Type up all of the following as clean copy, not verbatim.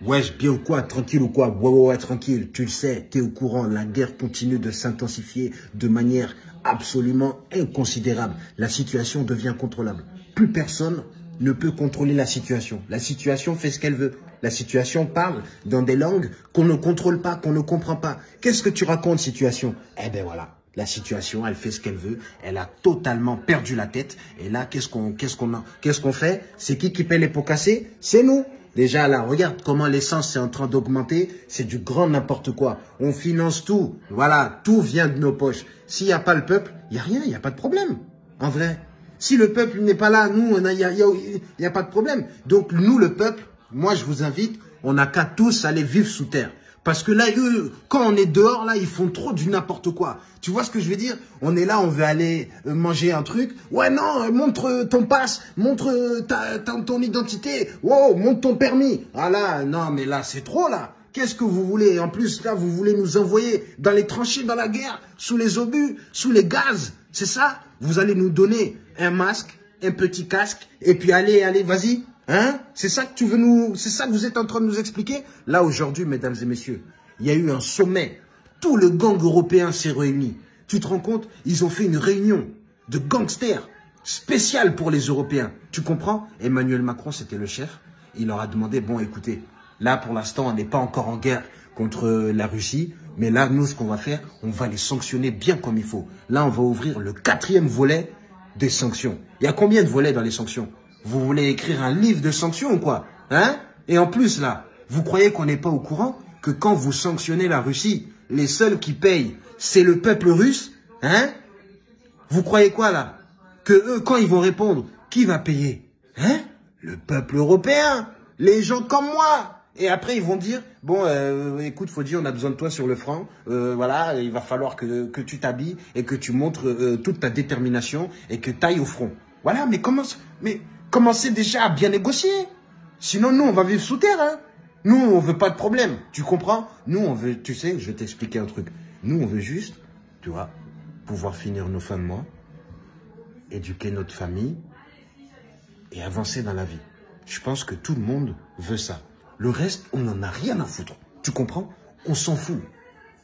Wesh, bien ou quoi? Tranquille ou quoi? Ouais, tranquille. Tu le sais, t'es au courant. La guerre continue de s'intensifier de manière absolument inconsidérable. La situation devient contrôlable. Plus personne ne peut contrôler la situation. La situation fait ce qu'elle veut. La situation parle dans des langues qu'on ne contrôle pas, qu'on ne comprend pas. Qu'est-ce que tu racontes, situation? Eh ben voilà. La situation, elle fait ce qu'elle veut. Elle a totalement perdu la tête. Et là, qu'est-ce qu'on fait? C'est qui paie les pots cassés? C'est nous. Déjà, là, regarde comment l'essence est en train d'augmenter. C'est du grand n'importe quoi. On finance tout. Voilà, tout vient de nos poches. S'il n'y a pas le peuple, il n'y a rien, il n'y a pas de problème. En vrai. Si le peuple n'est pas là, nous, il n'y a pas de problème. Donc, nous, le peuple, moi, je vous invite, on n'a qu'à tous aller vivre sous terre. Parce que là, eux, quand on est dehors, là, ils font trop du n'importe quoi. Tu vois ce que je veux dire? On est là, on veut aller manger un truc. Ouais, non, montre ton passe, montre ton identité. Wow, montre ton permis. Ah là, non, mais là, c'est trop, là. Qu'est-ce que vous voulez? En plus, là, vous voulez nous envoyer dans les tranchées, dans la guerre, sous les obus, sous les gaz. C'est ça? Vous allez nous donner un masque, un petit casque, et puis allez, vas-y. Hein? C'est ça que c'est ça que vous êtes en train de nous expliquer? Là, aujourd'hui, mesdames et messieurs, il y a eu un sommet. Tout le gang européen s'est réuni. Tu te rends compte? Ils ont fait une réunion de gangsters spéciale pour les Européens. Tu comprends? Emmanuel Macron, c'était le chef. Il leur a demandé, bon, écoutez, là, pour l'instant, on n'est pas encore en guerre contre la Russie. Mais là, nous, ce qu'on va faire, on va les sanctionner bien comme il faut. Là, on va ouvrir le 4e volet des sanctions. Il y a combien de volets dans les sanctions? Vous voulez écrire un livre de sanctions ou quoi? Hein? Et en plus, là, vous croyez qu'on n'est pas au courant que quand vous sanctionnez la Russie, les seuls qui payent, c'est le peuple russe? Hein? Vous croyez quoi, là? Que eux, quand ils vont répondre, qui va payer? Hein? Le peuple européen. Les gens comme moi. Et après, ils vont dire, bon, écoute, Fodji, on a besoin de toi sur le front. Voilà, il va falloir que tu t'habilles et que tu montres toute ta détermination et que tu ailles au front. Voilà, mais commencez déjà à bien négocier. Sinon, nous, on va vivre sous terre. Hein. Nous, on veut pas de problème. Tu comprends? Nous, on veut, tu sais, je vais t'expliquer un truc. Nous, on veut juste, tu vois, pouvoir finir nos fins de mois, éduquer notre famille et avancer dans la vie. Je pense que tout le monde veut ça. Le reste, on n'en a rien à foutre. Tu comprends? On s'en fout.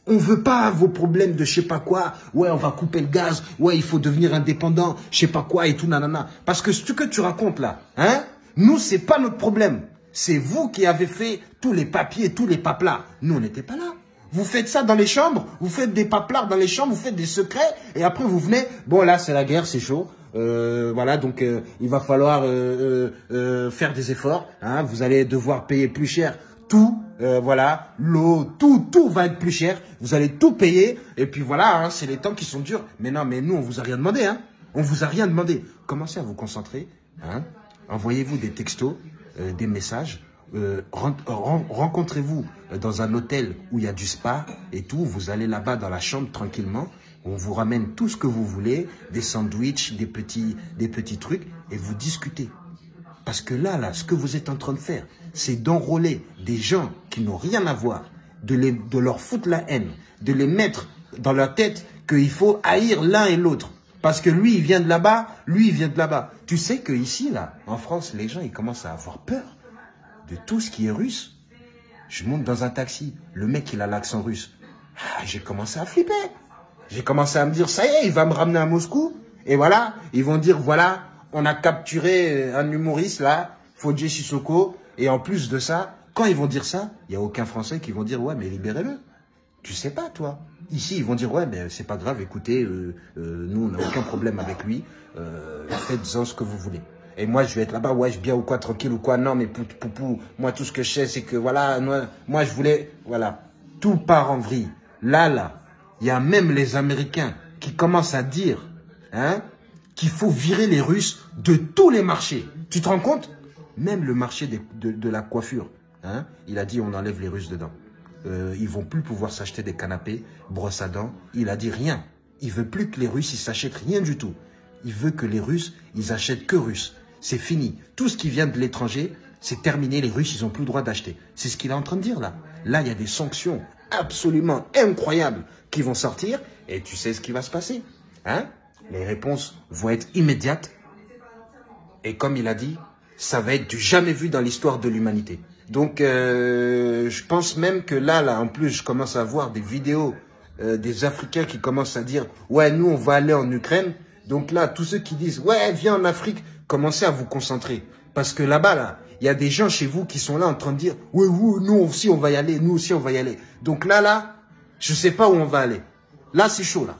On veut pas vos problèmes de je sais pas quoi. Ouais, on va couper le gaz. Ouais, il faut devenir indépendant. Je sais pas quoi et tout, nanana. Parce que ce que tu racontes là, hein, nous, c'est pas notre problème. C'est vous qui avez fait tous les papiers, tous les paplards. Nous, on n'était pas là. Vous faites ça dans les chambres. Vous faites des paplards dans les chambres. Vous faites des secrets. Et après, vous venez. Bon, là, c'est la guerre, c'est chaud. Voilà, donc il va falloir faire des efforts. Hein, vous allez devoir payer plus cher tout. Voilà, l'eau, tout va être plus cher. Vous allez tout payer. Et puis voilà, hein, c'est les temps qui sont durs. Mais non, mais nous, on vous a rien demandé. Hein. On vous a rien demandé. Commencez à vous concentrer. Hein. Envoyez-vous des textos, des messages. Rencontrez-vous dans un hôtel où il y a du spa et tout. Vous allez là-bas dans la chambre tranquillement. On vous ramène tout ce que vous voulez, des sandwichs, des petits trucs, et vous discutez. Parce que là, ce que vous êtes en train de faire, c'est d'enrôler des gens qui n'ont rien à voir, de leur foutre la haine, de les mettre dans leur tête qu'il faut haïr l'un et l'autre. Parce que lui, il vient de là-bas, lui, il vient de là-bas. Tu sais qu'ici, là, en France, les gens, ils commencent à avoir peur de tout ce qui est russe. Je monte dans un taxi, le mec, il a l'accent russe. Ah, j'ai commencé à flipper. J'ai commencé à me dire, ça y est, il va me ramener à Moscou. Et voilà, ils vont dire, voilà, on a capturé un humoriste là, Fodji Sissoko. Et en plus de ça, quand ils vont dire ça, il n'y a aucun Français qui vont dire, ouais, mais libérez-le. Tu sais pas, toi. Ici, ils vont dire, ouais, mais c'est pas grave, écoutez, nous, on n'a aucun problème avec lui. Faites-en ce que vous voulez. Et moi, je vais être là-bas, ouais, je bien ou quoi, tranquille ou quoi. Non, mais poupou, moi, tout ce que je sais, c'est que, voilà, moi, je voulais, voilà, tout part en vrille. Là, il y a même les Américains qui commencent à dire hein, qu'il faut virer les Russes de tous les marchés. Tu te rends compte? Même le marché de la coiffure. Hein, il a dit on enlève les Russes dedans. Ils vont plus pouvoir s'acheter des canapés, brosses à dents. Il a dit rien. Il veut plus que les Russes ils s'achètent rien du tout. Il veut que les Russes ils achètent que Russes. C'est fini. Tout ce qui vient de l'étranger, c'est terminé. Les Russes ils n'ont plus le droit d'acheter. C'est ce qu'il est en train de dire là. Là, il y a des sanctions absolument incroyables qui vont sortir et tu sais ce qui va se passer. Hein? Les réponses vont être immédiates et comme il a dit, ça va être du jamais vu dans l'histoire de l'humanité. Donc, je pense même que là, en plus, je commence à voir des vidéos des Africains qui commencent à dire « Ouais, nous, on va aller en Ukraine. » Donc là, tous ceux qui disent « Ouais, viens en Afrique », commencez à vous concentrer. Parce que là-bas, là, il y a des gens chez vous qui sont là en train de dire « Ouais, nous aussi, on va y aller. Nous aussi, on va y aller. » Donc là, je sais pas où on va aller. Là, c'est chaud, là.